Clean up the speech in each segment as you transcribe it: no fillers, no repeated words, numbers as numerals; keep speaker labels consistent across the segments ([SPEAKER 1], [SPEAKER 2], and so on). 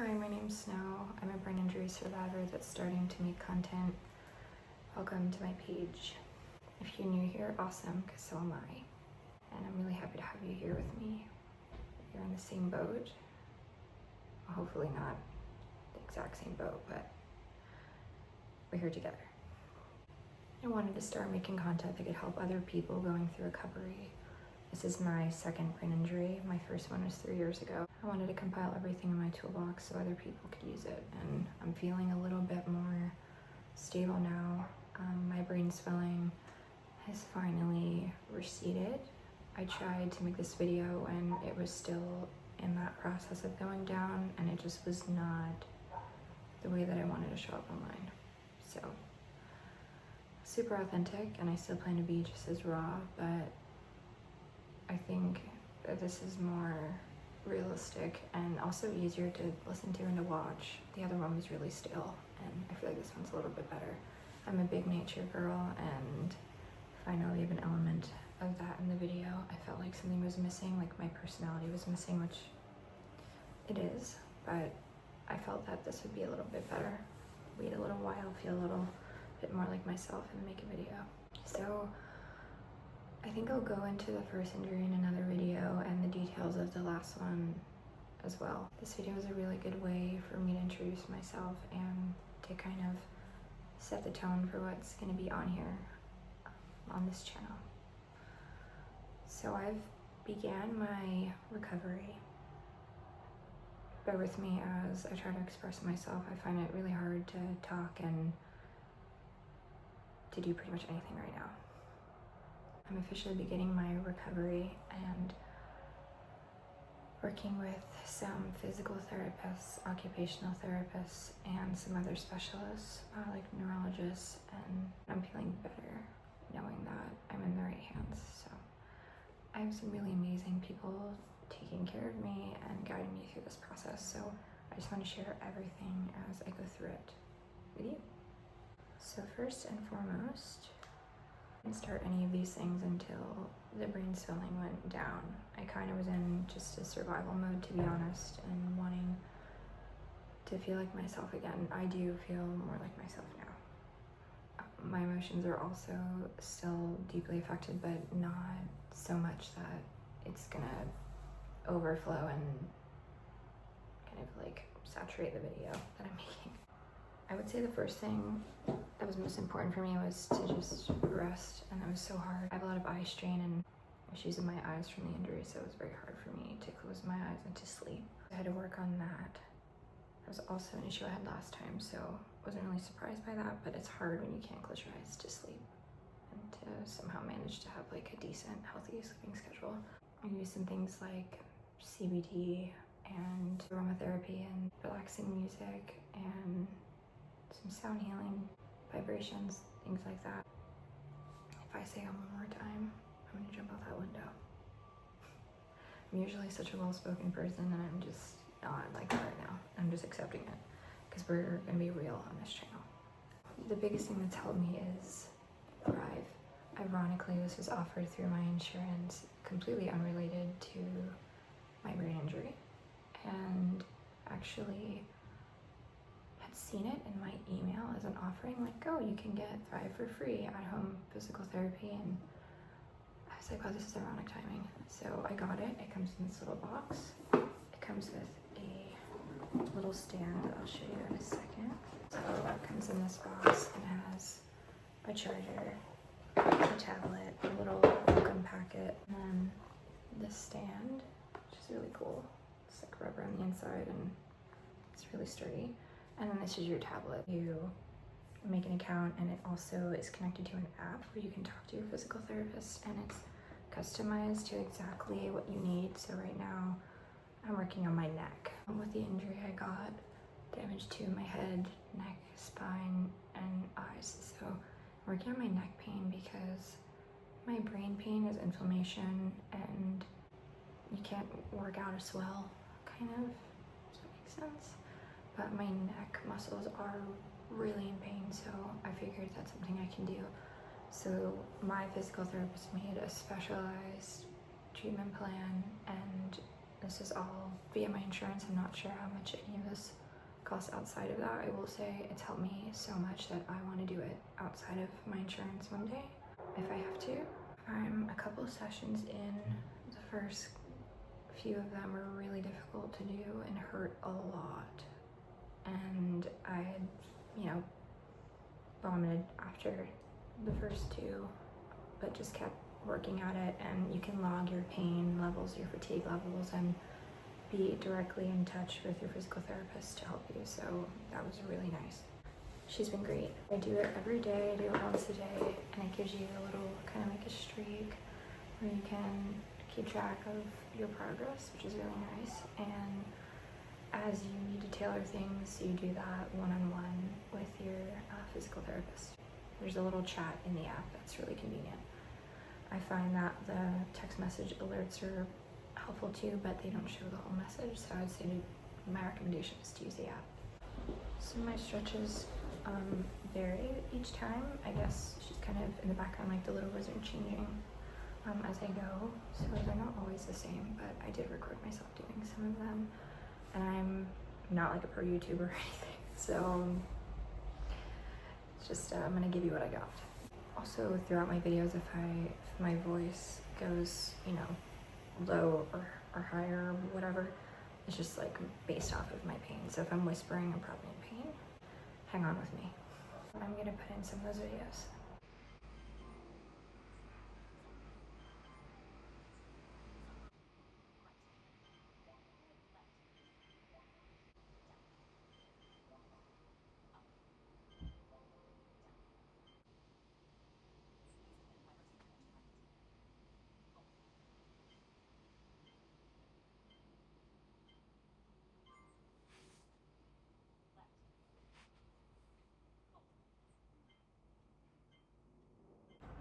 [SPEAKER 1] Hi, my name's Snow. I'm a brain injury survivor that's starting to make content. Welcome to my page. If you're new here, awesome, because so am I. And I'm really happy to have you here with me. You're in the same boat. Well, hopefully not the exact same boat, but we're here together. I wanted to start making content that could help other people going through recovery. This is my second brain injury. My first one was 3 years ago. I wanted to compile everything in my toolbox so other people could use it, and I'm feeling a little bit more stable now. My brain swelling has finally receded. I tried to make this video and it was still in that process of going down, and it just was not the way that I wanted to show up online. So, super authentic, and I still plan to be just as raw, but I think that this is more realistic and also easier to listen to and to watch. The other one was really still, and I feel like this one's a little bit better. I'm a big nature girl, and finally have an element of that in the video. I felt like something was missing, like my personality was missing, which it is, but I felt that this would be a little bit better. Wait a little while, feel a little bit more like myself, and make a video. So I think I'll go into the first injury in another video and the details of the last one as well. This video is a really good way for me to introduce myself and to kind of set the tone for what's going to be on here, on this channel. So I've began my recovery. Bear with me as I try to express myself. I find it really hard to talk and to do pretty much anything right now. I'm officially beginning my recovery and working with some physical therapists, occupational therapists, and some other specialists like neurologists, and I'm feeling better knowing that I'm in the right hands. So I have some really amazing people taking care of me and guiding me through this process. So I just want to share everything as I go through it with you. So first and foremost, I didn't start any of these things until the brain swelling went down. I kind of was in just a survival mode, to be honest, and wanting to feel like myself again. I do feel more like myself now. My emotions are also still deeply affected, but not so much that it's gonna overflow and kind of like saturate the video that I'm making. I would say the first thing that was most important for me was to just rest, and that was so hard. I have a lot of eye strain and issues in my eyes from the injury, so it was very hard for me to close my eyes and to sleep. I had to work on that. That was also an issue I had last time, so I wasn't really surprised by that, but it's hard when you can't close your eyes to sleep and to somehow manage to have like a decent, healthy sleeping schedule. I use some things like CBD and aromatherapy and relaxing music and some sound healing, vibrations, things like that. If I say one more time, I'm gonna jump out that window. I'm usually such a well-spoken person, and I'm just not like that right now. I'm just accepting it, because we're gonna be real on this channel. The biggest thing that's helped me is Thrive. Ironically, this was offered through my insurance, completely unrelated to my brain injury, and actually seen it in my email as an offering, like, oh, you can get Thrive for free at home physical therapy, and I was like, wow, this is ironic timing. So I got it. It comes in this little box. It comes with a little stand that I'll show you in a second. So it comes in this box and has a charger, a tablet, a little welcome packet, and then this stand, which is really cool. It's like rubber on the inside and it's really sturdy. And then this is your tablet. You make an account, and it also is connected to an app where you can talk to your physical therapist, and it's customized to exactly what you need. So right now I'm working on my neck. With the injury I got, damage to my head, neck, spine, and eyes. So I'm working on my neck pain because my brain pain is inflammation, and you can't work out as well, kind of. Does that make sense? But my neck muscles are really in pain, so I figured that's something I can do. So my physical therapist made a specialized treatment plan, and this is all via my insurance. I'm not sure how much any of this costs outside of that. I will say it's helped me so much that I want to do it outside of my insurance one day if I have to. I'm a couple sessions in. The first few of them were really difficult to do and hurt a lot. And I had, vomited after the first two, but just kept working at it. And you can log your pain levels, your fatigue levels, and be directly in touch with your physical therapist to help you. So that was really nice. She's been great. I do it every day. I do it once a day, and it gives you a little kind of like a streak where you can keep track of your progress, which is really nice. And as you need to tailor things, you do that one-on-one with your physical therapist. There's a little chat in the app that's really convenient. I find that the text message alerts are helpful too, but they don't show the whole message, so I'd say my recommendation is to use the app. So my stretches vary each time. I guess she's kind of in the background like the little wizard changing as I go, so they're not always the same, but I did record myself doing some of them. And I'm not like a pro YouTuber or anything, so it's just I'm gonna give you what I got. Also, throughout my videos, if my voice goes, low or higher or whatever, it's just like based off of my pain. So if I'm whispering, I'm probably in pain. Hang on with me. I'm gonna put in some of those videos.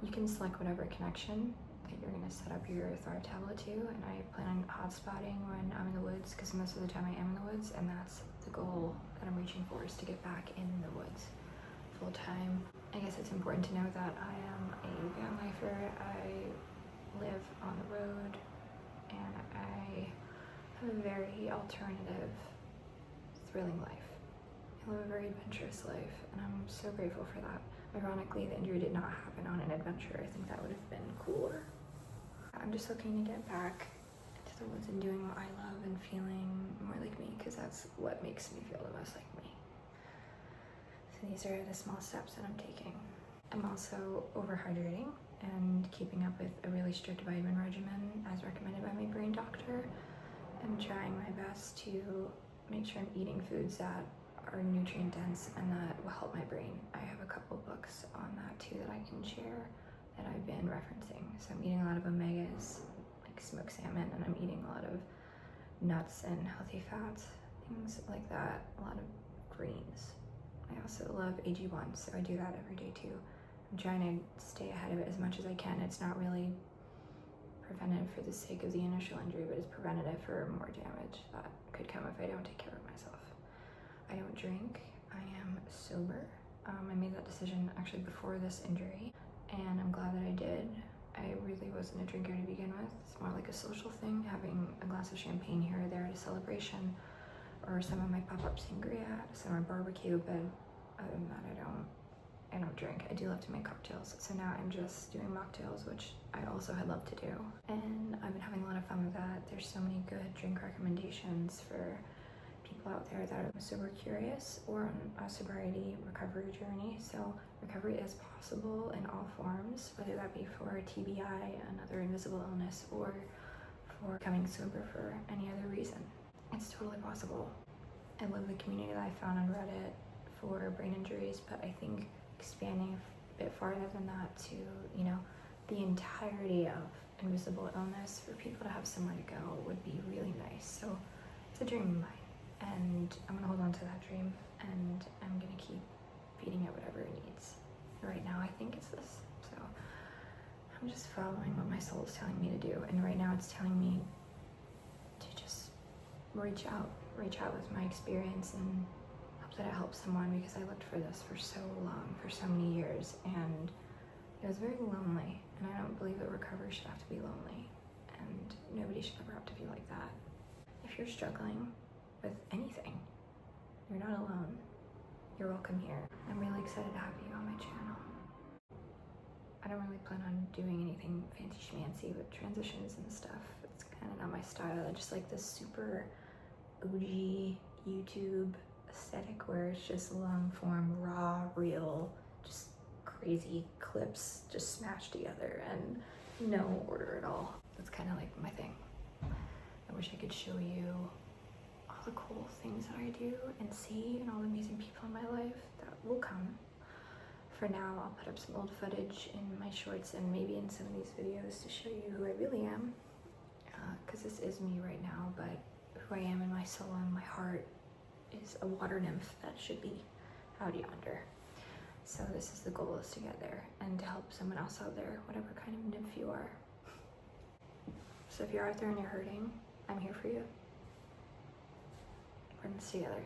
[SPEAKER 1] You can select whatever connection that you're going to set up your Thrive tablet to, and I plan on hotspotting when I'm in the woods, because most of the time I am in the woods, and that's the goal that I'm reaching for, is to get back in the woods full time. I guess it's important to know that I am a van lifer. I live on the road, and I have a very alternative, thrilling life. I live a very adventurous life, and I'm so grateful for that. Ironically, the injury did not happen on an adventure. I think that would have been cooler. I'm just looking to get back into the woods and doing what I love and feeling more like me, because that's what makes me feel the most like me. So these are the small steps that I'm taking. I'm also overhydrating and keeping up with a really strict vitamin regimen as recommended by my brain doctor. I'm trying my best to make sure I'm eating foods that are nutrient dense and that will help my brain. I have a couple books on that too that I can share that I've been referencing. So I'm eating a lot of omegas, like smoked salmon, and I'm eating a lot of nuts and healthy fats, things like that, a lot of greens. I also love AG1, so I do that every day too. I'm trying to stay ahead of it as much as I can. It's not really preventive for the sake of the initial injury, but it's preventative for more damage that could come if I don't take care of myself. I don't drink. I am sober. I made that decision actually before this injury, and I'm glad that I did. I really wasn't a drinker to begin with. It's more like a social thing, having a glass of champagne here or there at a celebration, or some of my pop-up sangria at a summer barbecue, but other than that, I don't drink. I do love to make cocktails, so now I'm just doing mocktails, which I also had loved to do, and I've been having a lot of fun with that. There's so many good drink recommendations for people out there that are sober curious or on a sobriety recovery journey. So recovery is possible in all forms, whether that be for TBI, another invisible illness, or for becoming sober for any other reason. It's totally possible. I love the community that I found on Reddit for brain injuries, but I think expanding a bit farther than that to, the entirety of invisible illness, for people to have somewhere to go would be really nice. So it's a dream of mine, and I'm gonna hold on to that dream, and I'm gonna keep feeding it whatever it needs. Right now I think it's this, so I'm just following what my soul is telling me to do, and right now it's telling me to just reach out with my experience and hope that it helps someone, because I looked for this for so long, for so many years, and it was very lonely, and I don't believe that recovery should have to be lonely, and nobody should ever have to feel like that. if you're struggling with anything, you're not alone. You're welcome here. I'm really excited to have you on my channel. I don't really plan on doing anything fancy schmancy with transitions and stuff. It's kind of not my style. I just like this super OG YouTube aesthetic where it's just long form, raw, real, just crazy clips just smashed together and no order at all. That's kind of like my thing. I wish I could show you all the cool things that I do and see and all the amazing people in my life that will come. For now, I'll put up some old footage in my shorts and maybe in some of these videos to show you who I really am, because this is me right now, but who I am in my soul and my heart is a water nymph that should be out yonder. So this is the goal, is to get there and to help someone else out there, whatever kind of nymph you are. So if you're out there and you're hurting, I'm here for you. We're in this together.